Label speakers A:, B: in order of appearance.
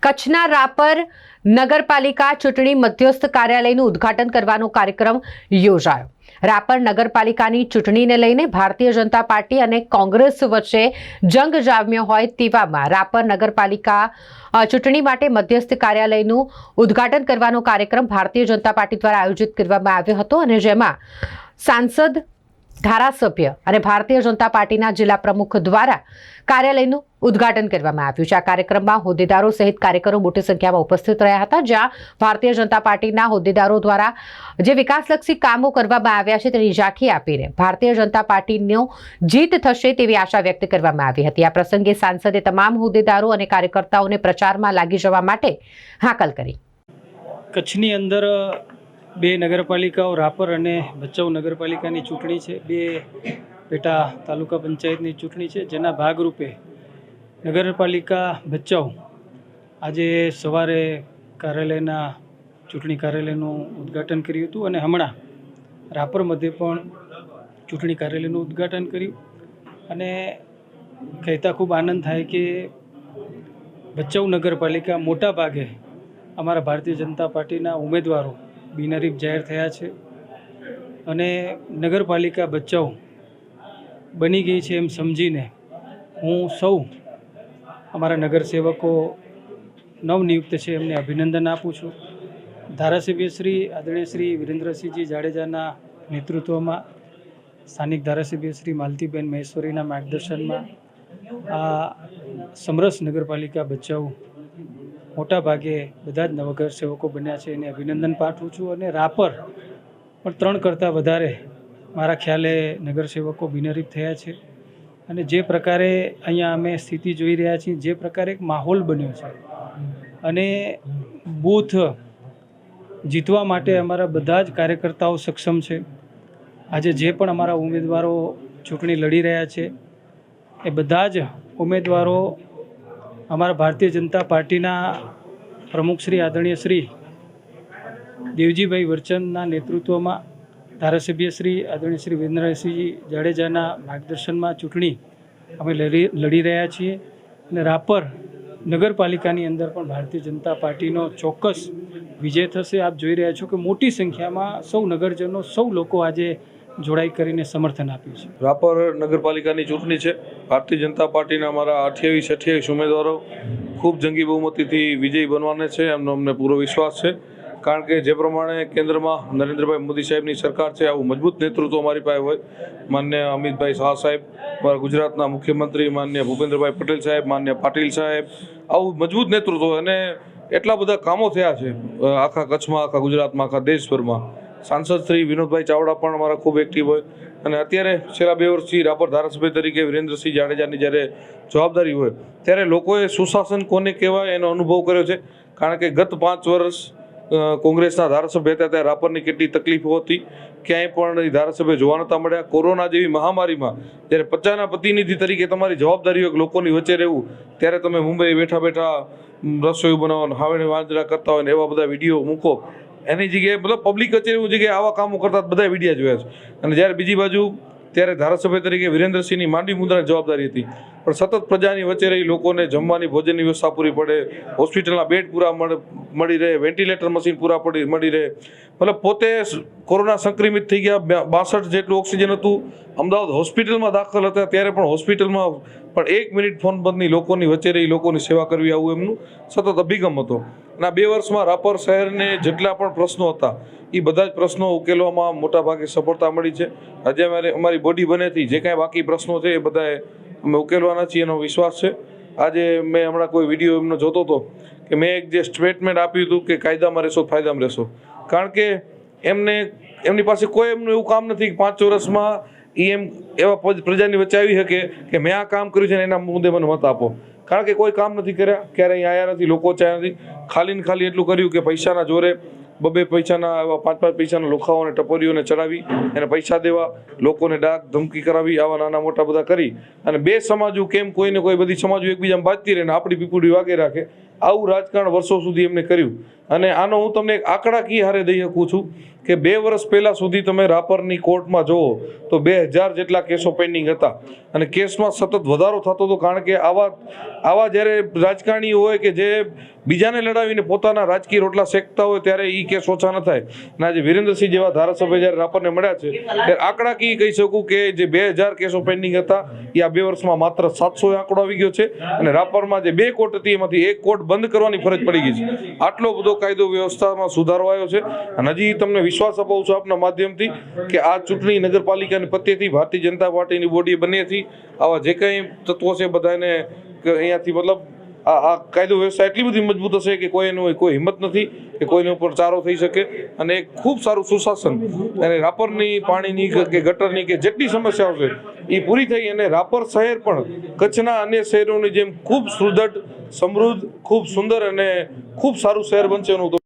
A: કચ્છના રાપર નગરપાલિકા ચૂંટણી મધ્યસ્થ કાર્યાલયનું ઉદ્ઘાટન કરવાનો કાર્યક્રમ યોજાયો. રાપર નગરપાલિકાની ચૂંટણીને લઈને ભારતીય જનતા પાર્ટી અને કોંગ્રેસ વચ્ચે જંગ જામ્યો હોય તેવામાં રાપર નગરપાલિકા ચૂંટણી માટે મધ્યસ્થ કાર્યાલયનું ઉદ્ઘાટન કરવાનો કાર્યક્રમ ભારતીય જનતા પાર્ટી દ્વારા આયોજિત કરવામાં આવ્યો હતો અને જેમાં સાંસદ, ધારાસભ્ય અને ભારતીય જનતા પાર્ટીના જિલ્લા પ્રમુખ દ્વારા કાર્યાલયનું ઉદ્ઘાટન કરવામાં આવ્યું છે. આ કાર્યક્રમમાં હોદ્દેદારો સહિત કાર્યકરો મોટી સંખ્યામાં ઉપસ્થિત રહ્યા હતા, જ્યાં ભારતીય જનતા પાર્ટીના હોદ્દેદારો દ્વારા જે વિકાસલક્ષી કામો કરવામાં આવ્યા છે તેની ઝાંખી આપીને ભારતીય જનતા પાર્ટીનો જીત થશે તેવી આશા વ્યક્ત કરવામાં આવી હતી. આ પ્રસંગે સાંસદે તમામ હોદ્દેદારો અને કાર્યકર્તાઓને પ્રચારમાં લાગી જવા માટે હાકલ કરી.
B: કચ્છની અંદર બે નગરપાલિકાઓ રાપર અને ભચાઉ નગરપાલિકાની ચૂંટણી છે. બે પેટા તાલુકા પંચાયતની ચૂંટણી છે, જેના ભાગરૂપે નગરપાલિકા ભચાઉ આજે સવારે ચૂંટણી કાર્યાલયનું ઉદ્ઘાટન કર્યું હતું અને હમણાં રાપર મધ્યે પણ ચૂંટણી કાર્યાલયનું ઉદ્ઘાટન કર્યું. અને કહેતા ખૂબ આનંદ થાય કે ભચાઉ નગરપાલિકા મોટા ભાગે અમારા ભારતીય જનતા પાર્ટીના ઉમેદવારો બિનહરીફ જાહેર થયા છે અને નગરપાલિકા ભચાઉ બની ગઈ છે એમ સમજીને હું સૌ અમારા નગરસેવકો નવનિયુક્ત છે એમને અભિનંદન આપું છું. ધારાસભ્ય શ્રી આદરણીય શ્રી વિરેન્દ્રસિંહજી જાડેજાના નેતૃત્વમાં, સ્થાનિક ધારાસભ્ય શ્રી માલતીબેન મહેશ્વરીના માર્ગદર્શનમાં આ સમરસ નગરપાલિકા ભચાઉ મોટા ભાગે બધા જ નગરસેવકો બન્યા છે, એને અભિનંદન પાઠવું છું. અને રાપર પણ 3 કરતાં વધારે મારા ખ્યાલે નગરસેવકો બિનહરીફ થયા છે. અને જે પ્રકારે અહીંયા અમે સ્થિતિ જોઈ રહ્યા છીએ, જે પ્રકારે એક માહોલ બન્યો છે અને બૂથ જીતવા માટે અમારા બધા જ કાર્યકર્તાઓ સક્ષમ છે. આજે જે પણ અમારા ઉમેદવારો ચૂંટણી લડી રહ્યા છે એ બધા જ ઉમેદવારો અમારા ભારતીય જનતા પાર્ટીના પ્રમુખ શ્રી આદરણીય શ્રી દેવજીભાઈ વરચંદના નેતૃત્વમાં, ધારાસભ્ય શ્રી આદરણીય શ્રી વિરેન્દ્રસિંહજી જાડેજાના માર્ગદર્શનમાં ચૂંટણી અમે લડી રહ્યા છીએ. અને રાપર નગરપાલિકાની અંદર પણ ભારતીય જનતા પાર્ટીનો ચોક્કસ વિજય થશે. આપ જોઈ રહ્યા છો કે મોટી સંખ્યામાં સૌ નગરજનો, સૌ લોકો આજે જોડાઈ કરીને સમર્થન આપ્યું છે.
C: રાપર નગરપાલિકાની ચૂંટણી છે. ભારતીય જનતા પાર્ટીના અમારા 28 ઉમેદવારો ખૂબ જંગી બહુમતીથી વિજયી બનવાના છે એમનો અમને પૂરો વિશ્વાસ છે. કારણ કે જે પ્રમાણે કેન્દ્રમાં નરેન્દ્રભાઈ મોદી સાહેબની સરકાર છે, આવું મજબૂત નેતૃત્વ અમારી પાસે હોય, માન્ય અમિતભાઈ શાહ સાહેબ, અમારા ગુજરાતના મુખ્યમંત્રી માન્ય ભૂપેન્દ્રભાઈ પટેલ સાહેબ, માન્ય પાટીલ સાહેબ, આવું મજબૂત નેતૃત્વ અને એટલા બધા કામો થયા છે આખા કચ્છમાં, આખા ગુજરાતમાં, આખા દેશભરમાં. સાંસદ શ્રી વિનોદભાઈ ચાવડા પણ અમારા ખૂબ એક્ટિવ હોય. અને અત્યારે છેલ્લા 2 વર્ષથી રાપર ધારાસભ્ય તરીકે વિરેન્દ્રસિંહ જાડેજાની જ્યારે જવાબદારી હોય ત્યારે લોકોએ સુશાસન કોને કહેવાય એનો અનુભવ કર્યો છે. કારણ કે ગત 5 વર્ષ કોંગ્રેસના ધારાસભ્ય હતા ત્યારે રાપરની કેટલી તકલીફો હતી, ક્યાંય પણ ધારાસભ્ય જોવા નહોતા મળ્યા. કોરોના જેવી મહામારીમાં જ્યારે 50ના પ્રતિનિધિ તરીકે તમારી જવાબદારી હોય લોકોની વચ્ચે રહેવું, ત્યારે તમે મુંબઈ બેઠા બેઠા રસોઈ બનાવવાનું હાવણી વાંજરા કરતા હોય ને એવા બધા વિડીયો મૂકો, એની જગ્યાએ મતલબ પબ્લિક કચેરી જગ્યાએ આવા કામો કરતા બધા વિડીયા જોયા છે. અને જ્યારે બીજી બાજુ ત્યારે ધારાસભ્ય તરીકે વિરેન્દ્રસિંહની માંડવી મુદ્રાની જવાબદારી હતી, પણ સતત પ્રજાની વચ્ચે રહી લોકોને જમવાની, ભોજનની વ્યવસ્થા પૂરી પડે, હોસ્પિટલના બેડ પૂરા મળી રહે, વેન્ટિલેટર મશીન પૂરા મળી રહે. મતલબ પોતે કોરોના સંક્રમિત થઈ ગયા, 62 જેટલું ઓક્સિજન હતું, અમદાવાદ હોસ્પિટલમાં દાખલ હતા ત્યારે પણ હોસ્પિટલમાં પણ 1 મિનિટ ફોન બંધની લોકોની વચ્ચે રહી લોકોની સેવા કરવી, આવું એમનું સતત અભિગમ હતો. અને આ 2 વર્ષમાં રાપર શહેરને જેટલા પણ પ્રશ્નો હતા એ બધા જ પ્રશ્નો ઉકેલવામાં મોટાભાગે સફળતા મળી છે. આજે અમારી બોડી બનેથી જે કાંઈ બાકી પ્રશ્નો છે એ બધાએ અમે ઉકેલવાના છીએ એનો વિશ્વાસ છે. આજે મેં હમણાં કોઈ વિડીયો એમનો જોતો હતો કે મેં એક જે સ્ટેટમેન્ટ આપ્યું હતું કે કાયદામાં રહેશો ફાયદામાં રહેશો. કારણ કે એમની પાસે કોઈ એમનું એવું કામ નથી કે 5 વર્ષમાં એવા પ્રજાની વચ્ચે આવી શકે કે મેં આ કામ કર્યું છે ને એના મુદ્દે મને મત આપો. કારણ કે કોઈ કામ નથી કર્યા, ક્યારે અહીં આવ્યા નથી, લોકો ચાહ્યા નથી. ખાલી ને ખાલી એટલું કર્યું કે પૈસાના જોરે 2 પૈસાના, 5 પૈસાના લોખાઓને, ટપરીઓને ચડાવી એને પૈસા દેવા, લોકોને ડાક ધમકી કરાવી, આવા નાના મોટા બધા કરી અને 2 સમાજો કેમ કોઈને કોઈ બધી સમાજો એકબીજામાં બાજતી રહે ને આપણી પીપુડી વાગે રાખે, આવું રાજકારણ વર્ષો સુધી એમને કર્યું. અને આનો હું તમને એક આંકડાકીય હારે દઈ શકું છું કે 2 વર્ષ પહેલાં સુધી તમે રાપરની કોર્ટમાં જુઓ તો 2000 જેટલા કેસો પેન્ડિંગ હતા અને કેસમાં સતત વધારો થતો હતો. કારણ કે આવા જ્યારે રાજકારણીઓ હોય કે જે બીજાને લડાવીને પોતાના રાજકીય રોટલા શેકતા હોય ત્યારે એ કેસ ઓછા ન થાય. અને આજે વિરેન્દ્રસિંહ જેવા ધારાસભ્ય જ્યારે રાપરને મળ્યા છે ત્યારે આંકડાકીય કહી શકું કે જે 2000 કેસો પેન્ડિંગ હતા એ આ 2 વર્ષમાં માત્ર 700 આંકડો આવી ગયો છે. અને રાપરમાં જે 2 કોર્ટ હતી એમાંથી 1 કોર્ટ બંધ કરવાની ફરજ પડી ગઈ છે. આટલો બધો કાયદો વ્યવસ્થામાં સુધારો આવ્યો છે. અને હજી તમને વિશ્વાસ અપાવું છું આપના માધ્યમથી કે આ ચૂંટણી નગરપાલિકાની પત્યેથી ભારતીય જનતા પાર્ટીની બોડી બન્યાથી આવા જે કંઈ તત્વો છે બધાને અહીંયાથી મતલબ આ કાયદો વ્યવસ્થા એટલી બધી મજબૂત હશે કે કોઈનું કોઈ હિંમત નથી કે કોઈને ઉપર ચારો થઈ શકે. અને એક ખૂબ સારું સુશાસન અને રાપરની પાણીની કે ગટરની કે જેટલી સમસ્યાઓ છે એ પૂરી થઈ. અને રાપર શહેર પણ કચ્છના અન્ય શહેરોની જેમ ખૂબ સુદૃઢ, સમૃદ્ધ, ખૂબ સુંદર અને ખૂબ સારું શહેર બનશે એનું તો